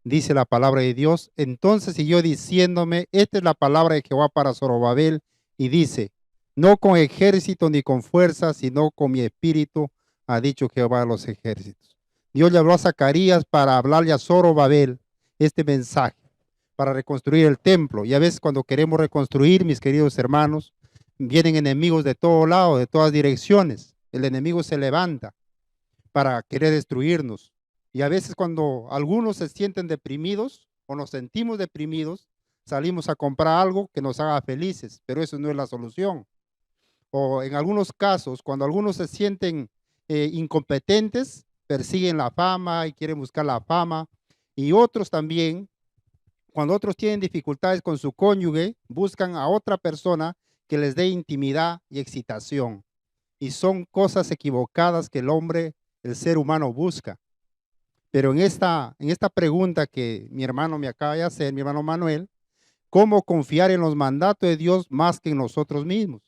Speaker 3: dice la palabra de Dios. Entonces siguió diciéndome, esta es la palabra de Jehová para Zorobabel, y dice, no con ejército ni con fuerza, sino con mi espíritu, ha dicho Jehová de los ejércitos. Dios le habló a Zacarías para hablarle a Zorobabel este mensaje, para reconstruir el templo. Y a veces cuando queremos reconstruir, mis queridos hermanos, vienen enemigos de todo lado, de todas direcciones. El enemigo se levanta para querer destruirnos. Y a veces cuando algunos se sienten deprimidos o nos sentimos deprimidos, salimos a comprar algo que nos haga felices, pero eso no es la solución. O en algunos casos, cuando algunos se sienten incompetentes, persiguen la fama y quieren buscar la fama. Y otros también, cuando otros tienen dificultades con su cónyuge, buscan a otra persona que les dé intimidad y excitación. Y son cosas equivocadas que el hombre, el ser humano busca. Pero en esta pregunta que mi hermano me acaba de hacer, mi hermano Manuel, ¿cómo confiar en los mandatos de Dios más que en nosotros mismos?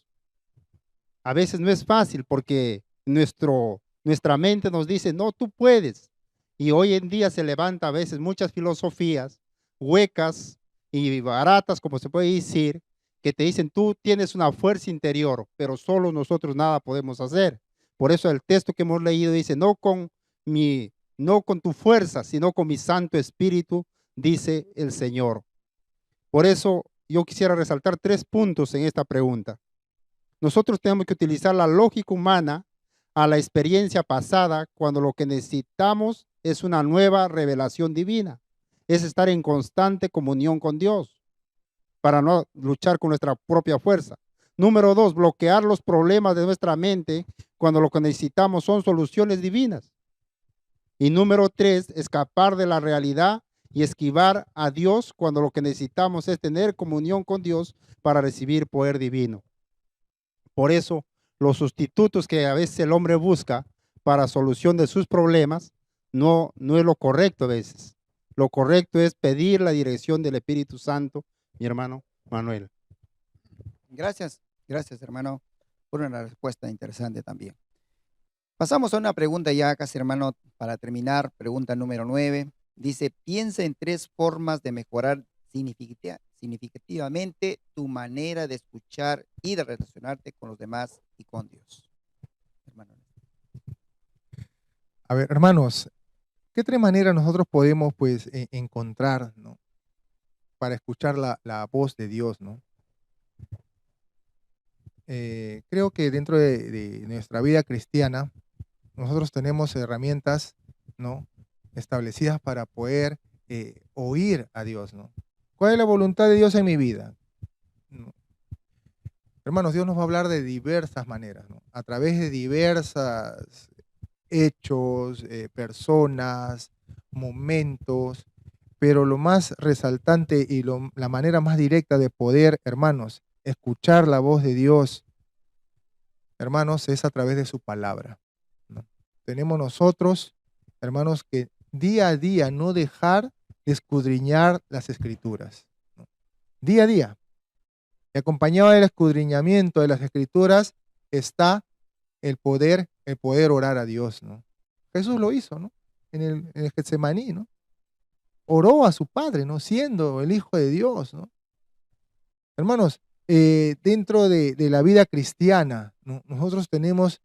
Speaker 3: A veces no es fácil porque nuestra mente nos dice, no, tú puedes. Y hoy en día se levanta a veces muchas filosofías huecas y baratas, como se puede decir, que te dicen, tú tienes una fuerza interior, pero solo nosotros nada podemos hacer. Por eso el texto que hemos leído dice, no con tu fuerza, sino con mi Santo Espíritu, dice el Señor. Por eso yo quisiera resaltar 3 puntos en esta pregunta. Nosotros tenemos que utilizar la lógica humana a la experiencia pasada cuando lo que necesitamos es una nueva revelación divina. Es estar en constante comunión con Dios para no luchar con nuestra propia fuerza. Número 2, bloquear los problemas de nuestra mente cuando lo que necesitamos son soluciones divinas. Y número 3, escapar de la realidad y esquivar a Dios cuando lo que necesitamos es tener comunión con Dios para recibir poder divino. Por eso, los sustitutos que a veces el hombre busca para solución de sus problemas no es lo correcto a veces. Lo correcto es pedir la dirección del Espíritu Santo, mi hermano Manuel.
Speaker 1: Gracias, gracias, hermano, por una respuesta interesante también. Pasamos a una pregunta ya casi, hermano, para terminar. Pregunta número 9. Dice, piensa en 3 formas de mejorar significativamente tu manera de escuchar y de relacionarte con los demás y con Dios. Hermano.
Speaker 2: A ver, hermanos, ¿qué 3 maneras nosotros podemos pues encontrar, ¿no? Para escuchar la voz de Dios, ¿no? Creo que dentro de nuestra vida cristiana, nosotros tenemos herramientas, ¿no? Establecidas para poder oír a Dios, ¿no? ¿Cuál es la voluntad de Dios en mi vida? ¿No? Hermanos, Dios nos va a hablar de diversas maneras, ¿no? A través de diversos hechos, personas, momentos, pero lo más resaltante y la manera más directa de poder, hermanos, escuchar la voz de Dios, hermanos, es a través de su palabra, ¿no? Tenemos nosotros, hermanos, que día a día no dejar de escudriñar las Escrituras, ¿no? Día a día. Y acompañado del escudriñamiento de las Escrituras está el poder orar a Dios, ¿no? Jesús lo hizo, ¿no? En el Getsemaní, ¿no? Oró a su Padre, ¿no? Siendo el Hijo de Dios, ¿no? Hermanos, dentro de la vida cristiana, ¿no? Nosotros tenemos,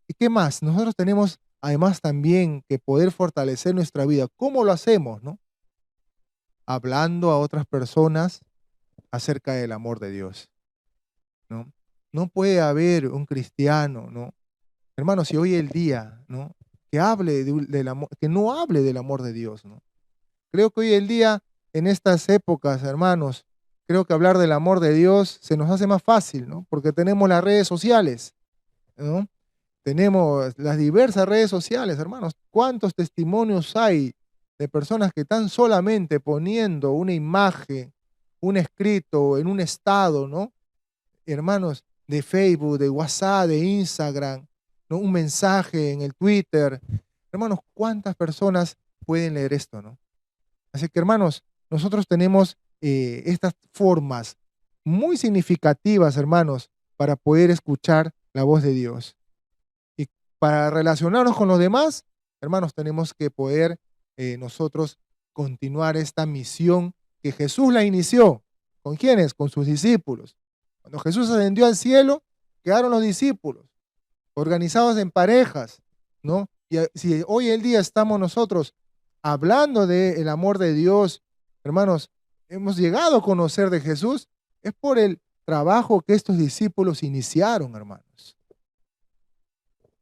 Speaker 2: ¿y qué más? Nosotros tenemos además también que poder fortalecer nuestra vida. ¿Cómo lo hacemos, no? Hablando a otras personas acerca del amor de Dios, ¿no? No puede haber un cristiano, ¿no? Hermanos, si hoy el día, ¿no? Que hable del amor, que no hable del amor de Dios, ¿no? Creo que hoy el día, en estas épocas, hermanos, creo que hablar del amor de Dios se nos hace más fácil, ¿no? Porque tenemos las redes sociales, ¿no? Tenemos las diversas redes sociales, hermanos. ¿Cuántos testimonios hay de personas que están solamente poniendo una imagen, un escrito en un estado, ¿no? Hermanos, de Facebook, de WhatsApp, de Instagram, ¿no? Un mensaje en el Twitter. Hermanos, ¿cuántas personas pueden leer esto, no? Así que, hermanos, nosotros tenemos estas formas muy significativas, hermanos, para poder escuchar la voz de Dios. Y para relacionarnos con los demás, hermanos, tenemos que poder nosotros continuar esta misión que Jesús la inició. ¿Con quiénes? Con sus discípulos. Cuando Jesús ascendió al cielo, quedaron los discípulos, organizados en parejas, ¿no? Y si hoy el día estamos nosotros hablando del amor de Dios, hermanos, hemos llegado a conocer de Jesús, es por el trabajo que estos discípulos iniciaron, hermanos.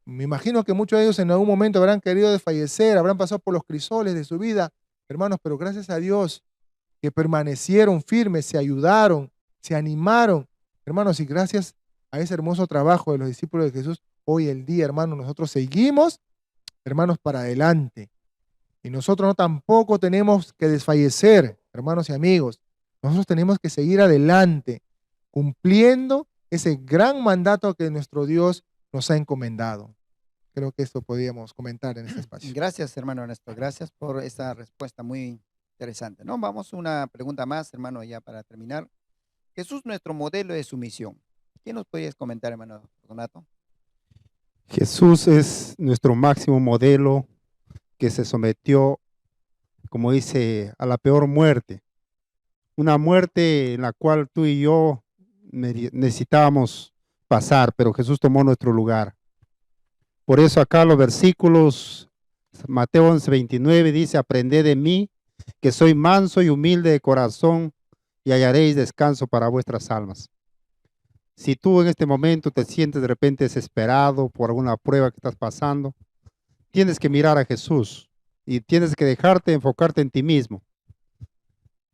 Speaker 2: Me imagino que muchos de ellos en algún momento habrán querido desfallecer, habrán pasado por los crisoles de su vida, hermanos, pero gracias a Dios que permanecieron firmes, se ayudaron, se animaron, hermanos, y gracias a ese hermoso trabajo de los discípulos de Jesús, hoy el día, hermanos, nosotros seguimos, hermanos, para adelante. Y nosotros no tampoco tenemos que desfallecer, hermanos y amigos. Nosotros tenemos que seguir adelante, cumpliendo ese gran mandato que nuestro Dios nos ha encomendado. Creo que esto podríamos comentar en este espacio.
Speaker 1: Gracias, hermano Ernesto. Gracias por esa respuesta muy interesante, ¿no? Vamos a una pregunta más, hermano, ya para terminar. Jesús, nuestro modelo de sumisión. ¿Qué nos podrías comentar, hermano Donato?
Speaker 3: Jesús es nuestro máximo modelo que se sometió, como dice, a la peor muerte. Una muerte en la cual tú y yo necesitábamos pasar, pero Jesús tomó nuestro lugar. Por eso acá los versículos, Mateo 11:29 dice, aprended de mí, que soy manso y humilde de corazón, y hallaréis descanso para vuestras almas. Si tú en este momento te sientes de repente desesperado por alguna prueba que estás pasando, tienes que mirar a Jesús y tienes que dejarte enfocarte en ti mismo.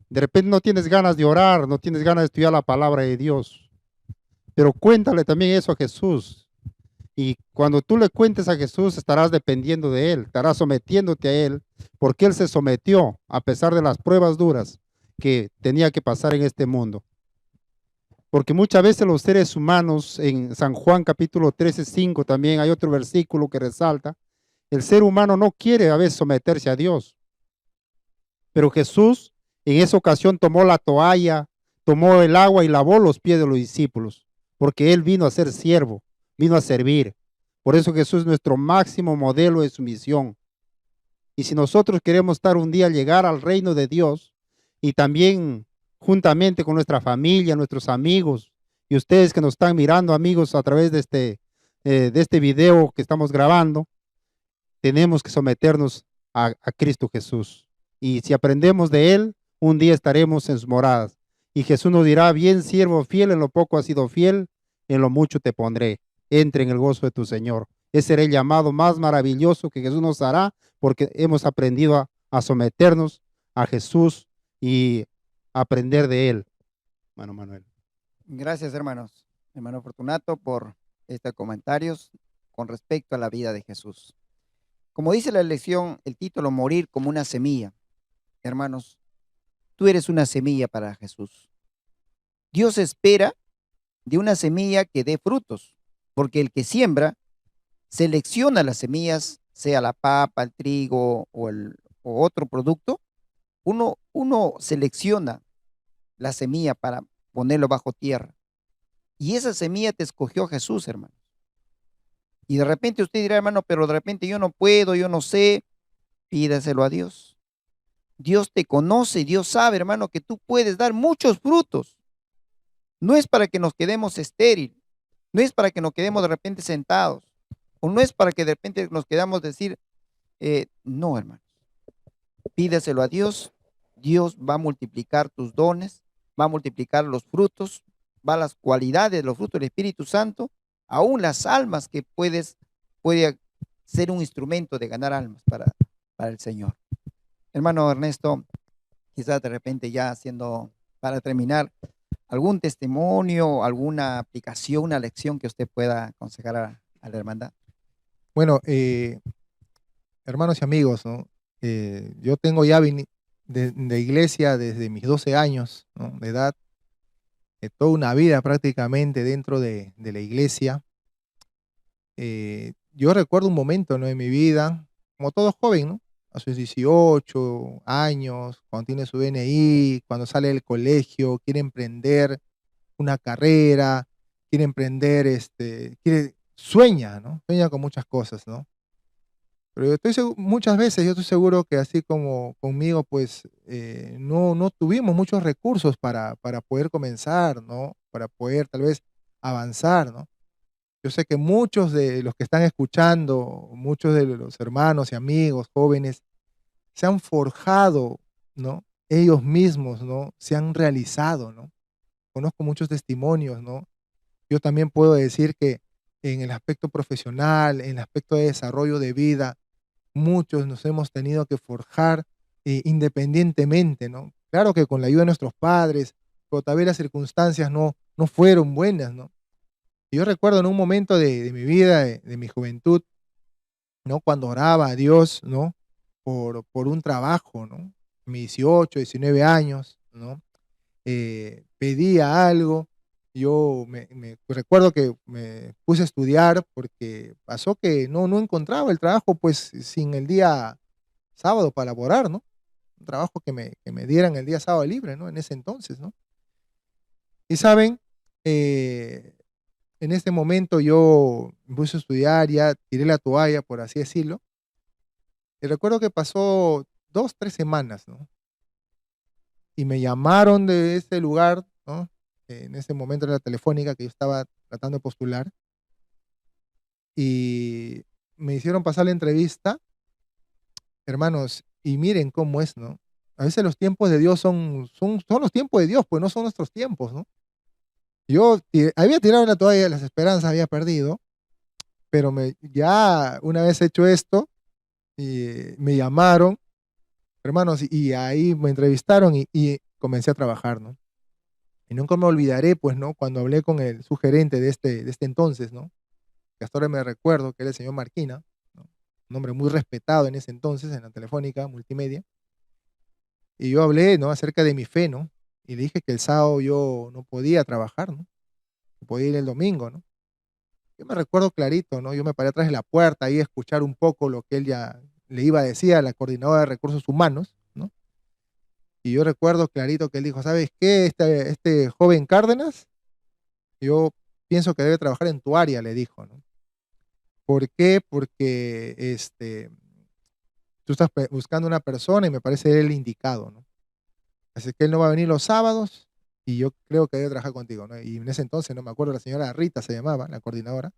Speaker 3: De repente no tienes ganas de orar, no tienes ganas de estudiar la palabra de Dios, pero cuéntale también eso a Jesús. Y cuando tú le cuentes a Jesús, estarás dependiendo de Él, estarás sometiéndote a Él, porque Él se sometió a pesar de las pruebas duras que tenía que pasar en este mundo. Porque muchas veces los seres humanos, en San Juan capítulo 13:5 también hay otro versículo que resalta, el ser humano no quiere a veces someterse a Dios. Pero Jesús en esa ocasión tomó la toalla, tomó el agua y lavó los pies de los discípulos, porque Él vino a ser siervo, vino a servir. Por eso Jesús es nuestro máximo modelo de sumisión. Y si nosotros queremos estar un día, llegar al reino de Dios y también juntamente con nuestra familia, nuestros amigos y ustedes que nos están mirando, amigos, a través de este video que estamos grabando, tenemos que someternos a Cristo Jesús. Y si aprendemos de Él, un día estaremos en sus moradas. Y Jesús nos dirá, bien siervo fiel, en lo poco has sido fiel, en lo mucho te pondré. Entre en el gozo de tu Señor. Ese será el llamado más maravilloso que Jesús nos hará, porque hemos aprendido a someternos a Jesús y aprender de Él. Bueno, Manuel.
Speaker 1: Gracias, hermanos. Hermano Fortunato, por estos comentarios con respecto a la vida de Jesús. Como dice la lección, el título, morir como una semilla. Hermanos, tú eres una semilla para Jesús. Dios espera de una semilla que dé frutos, porque el que siembra selecciona las semillas, sea la papa, el trigo o otro producto. Uno selecciona la semilla para ponerlo bajo tierra. Y esa semilla te escogió Jesús, hermano. Y de repente usted dirá, hermano, pero de repente yo no puedo, yo no sé. Pídaselo a Dios. Dios te conoce, Dios sabe, hermano, que tú puedes dar muchos frutos. No es para que nos quedemos estériles, no es para que nos quedemos de repente sentados, o no es para que de repente nos quedamos decir, no, hermano. Pídaselo a Dios, Dios va a multiplicar tus dones, va a multiplicar los frutos, va a las cualidades, los frutos del Espíritu Santo, aún las almas que puede ser un instrumento de ganar almas para el Señor. Hermano Ernesto, quizás de repente ya haciendo, para terminar, algún testimonio, alguna aplicación, una lección que usted pueda aconsejar a la hermandad.
Speaker 2: Bueno, hermanos y amigos, ¿no? Yo tengo ya de iglesia desde mis 12 años, ¿no?, de edad, toda una vida prácticamente dentro de la iglesia. Yo recuerdo un momento, ¿no?, en mi vida, como todo joven, ¿no?, a sus 18 años, cuando tiene su DNI, cuando sale del colegio, quiere emprender una carrera, quiere emprender, sueña, ¿no? Sueña con muchas cosas, ¿no? Pero muchas veces yo estoy seguro que así como conmigo, pues no tuvimos muchos recursos para poder comenzar, ¿no? Para poder tal vez avanzar, ¿no? Yo sé que muchos de los que están escuchando, muchos de los hermanos y amigos jóvenes, se han forjado, ¿no? Ellos mismos, ¿no? Se han realizado, ¿no? Conozco muchos testimonios, ¿no? Yo también puedo decir que en el aspecto profesional, en el aspecto de desarrollo de vida, muchos nos hemos tenido que forjar independientemente, ¿no? Claro que con la ayuda de nuestros padres, pero tal vez las circunstancias no fueron buenas, ¿no? Y yo recuerdo en un momento de mi vida, de mi juventud, ¿no?, cuando oraba a Dios, ¿no?, por un trabajo, ¿no?, mis 18, 19 años, ¿no?, pedía algo. Yo recuerdo que me puse a estudiar porque pasó que no encontraba el trabajo, pues, sin el día sábado para laborar, ¿no? Un trabajo que me dieran el día sábado libre, ¿no? En ese entonces, ¿no? Y saben, en este momento yo me puse a estudiar, ya tiré la toalla, por así decirlo. Y recuerdo que pasó 2, 3 semanas, ¿no? Y me llamaron de ese lugar, ¿no? En ese momento era la Telefónica que yo estaba tratando de postular. Y me hicieron pasar la entrevista, hermanos, y miren cómo es, ¿no? A veces los tiempos de Dios son los tiempos de Dios, pues no son nuestros tiempos, ¿no? Yo había tirado la toalla, las esperanzas había perdido, pero ya una vez hecho esto, me llamaron, hermanos, y ahí me entrevistaron y comencé a trabajar, ¿no? Y nunca me olvidaré, pues, ¿no? Cuando hablé con el sugerente de este entonces, ¿no? Que hasta ahora me recuerdo que era el señor Marquina, ¿no? Un hombre muy respetado en ese entonces en la Telefónica Multimedia. Y yo hablé, ¿no? Acerca de mi fe, ¿no? Y le dije que el sábado yo no podía trabajar, ¿no? Que podía ir el domingo, ¿no? Yo me recuerdo clarito, ¿no? Yo me paré atrás de la puerta ahí a escuchar un poco lo que él ya le iba a decir a la coordinadora de recursos humanos, ¿no? Y yo recuerdo clarito que él dijo, ¿sabes qué? Este joven Cárdenas, yo pienso que debe trabajar en tu área, le dijo, ¿no? ¿Por qué? Porque tú estás buscando una persona y me parece el indicado, ¿no? Así que él no va a venir los sábados y yo creo que debe trabajar contigo, ¿no? Y en ese entonces, no me acuerdo, la señora Rita se llamaba, la coordinadora.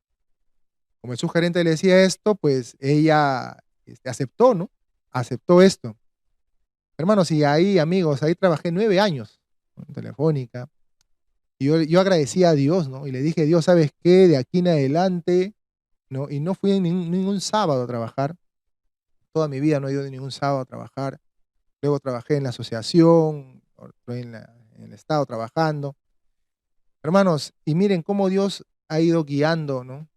Speaker 2: Como el sugerente le decía esto, pues ella aceptó, ¿no? Aceptó esto. Hermanos, y ahí, amigos, ahí trabajé 9 años, ¿no? En Telefónica. Y yo agradecí a Dios, ¿no? Y le dije, Dios, ¿sabes qué? De aquí en adelante, ¿no? Y no fui ningún sábado a trabajar. Toda mi vida no he ido ningún sábado a trabajar. Luego trabajé en la asociación, en el Estado trabajando. Hermanos, y miren cómo Dios ha ido guiando, ¿no?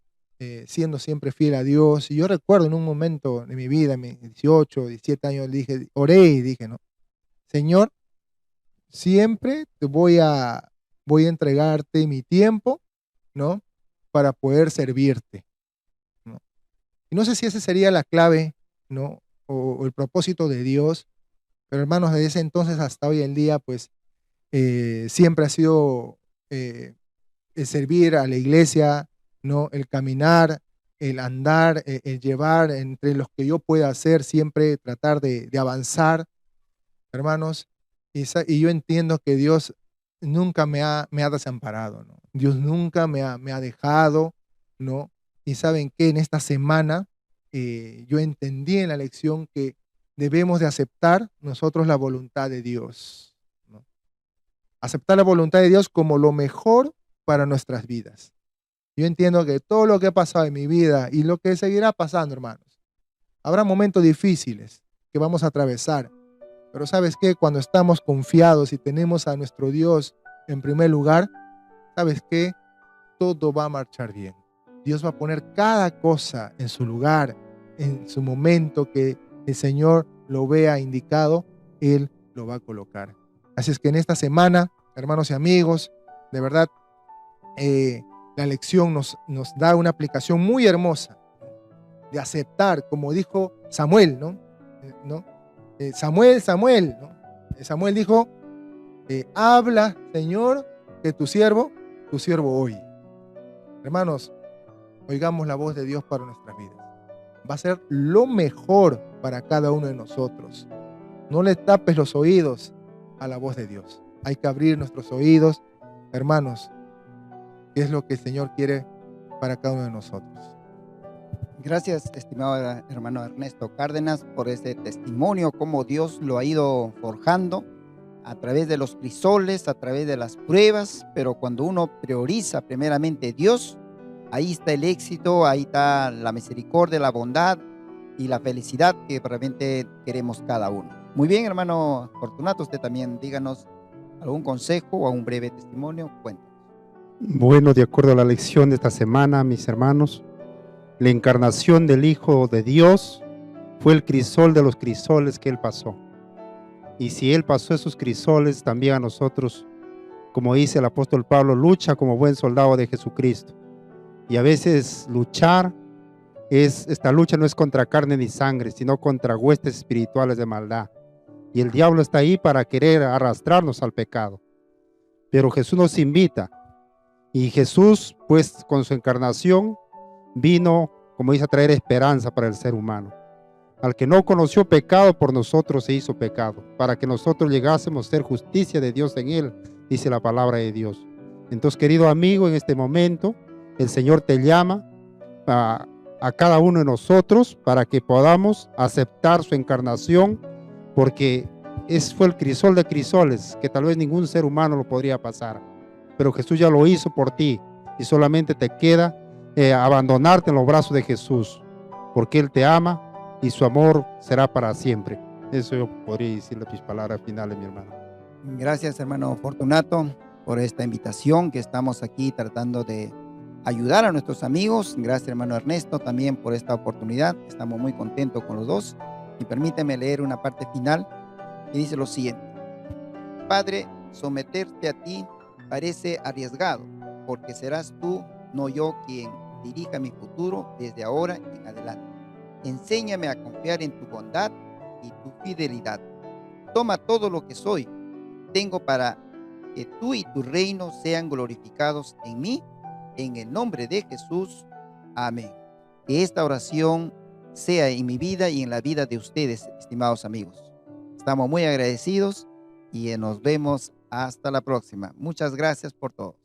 Speaker 2: Siendo siempre fiel a Dios. Y yo recuerdo en un momento de mi vida, en mis 18, 17 años, le dije, oré y dije, ¿no? Señor, siempre voy a entregarte mi tiempo, ¿no? Para poder servirte, ¿no? Y no sé si esa sería la clave, ¿no? O el propósito de Dios, pero hermanos, desde ese entonces hasta hoy en día, pues, siempre ha sido el servir a la iglesia, ¿no? El caminar, el andar, el llevar entre los que yo pueda hacer, siempre tratar de avanzar, hermanos. Y yo entiendo que Dios nunca me ha desamparado, ¿no? Dios nunca me ha dejado, ¿no? Y saben que en esta semana yo entendí en la lección que debemos de aceptar nosotros la voluntad de Dios, ¿no? Aceptar la voluntad de Dios como lo mejor para nuestras vidas. Yo entiendo que todo lo que ha pasado en mi vida y lo que seguirá pasando, hermanos, habrá momentos difíciles que vamos a atravesar, pero ¿sabes qué? Cuando estamos confiados y tenemos a nuestro Dios en primer lugar, ¿sabes qué? Todo va a marchar bien. Dios va a poner cada cosa en su lugar, en su momento que el Señor lo vea indicado, Él lo va a colocar. Así es que en esta semana, hermanos y amigos, de verdad, la lección nos da una aplicación muy hermosa de aceptar, como dijo Samuel, ¿no? Samuel, ¿no? Samuel dijo, habla, Señor, que tu siervo oye. Hermanos, oigamos la voz de Dios para nuestras vidas. Va a ser lo mejor para cada uno de nosotros. No le tapes los oídos a la voz de Dios. Hay que abrir nuestros oídos, hermanos, que es lo que el Señor quiere para cada uno de nosotros.
Speaker 1: Gracias, estimado hermano Ernesto Cárdenas, por ese testimonio, cómo Dios lo ha ido forjando a través de los crisoles, a través de las pruebas, pero cuando uno prioriza primeramente Dios, ahí está el éxito, ahí está la misericordia, la bondad y la felicidad que realmente queremos cada uno. Muy bien, hermano Fortunato, usted también díganos algún consejo o un breve testimonio, cuéntanos.
Speaker 3: Bueno, de acuerdo a la lección de esta semana, mis hermanos, la encarnación del Hijo de Dios fue el crisol de los crisoles que Él pasó. Y si Él pasó esos crisoles, también a nosotros, como dice el apóstol Pablo, lucha como buen soldado de Jesucristo. Y a veces esta lucha no es contra carne ni sangre, sino contra huestes espirituales de maldad. Y el diablo está ahí para querer arrastrarnos al pecado. Pero Jesús nos invita. Y Jesús, pues, con su encarnación, vino, como dice, a traer esperanza para el ser humano. Al que no conoció pecado, por nosotros se hizo pecado, para que nosotros llegásemos a ser justicia de Dios en él, dice la palabra de Dios. Entonces, querido amigo, en este momento, el Señor te llama a a cada uno de nosotros para que podamos aceptar su encarnación, porque fue el crisol de crisoles, que tal vez ningún ser humano lo podría pasar, pero Jesús ya lo hizo por ti y solamente te queda abandonarte en los brazos de Jesús, porque Él te ama y su amor será para siempre. Eso yo podría decirle mis palabras finales, mi hermano.
Speaker 1: Gracias, hermano Fortunato, por esta invitación que estamos aquí tratando de ayudar a nuestros amigos. Gracias, hermano Ernesto, también por esta oportunidad. Estamos muy contentos con los dos. Y permíteme leer una parte final que dice lo siguiente. Padre, someterte a ti parece arriesgado, porque serás tú, no yo, quien dirija mi futuro desde ahora en adelante. Enséñame a confiar en tu bondad y tu fidelidad. Toma todo lo que soy, tengo, para que tú y tu reino sean glorificados en mí, en el nombre de Jesús. Amén. Que esta oración sea en mi vida y en la vida de ustedes, estimados amigos. Estamos muy agradecidos y nos vemos hasta la próxima. Muchas gracias por todo.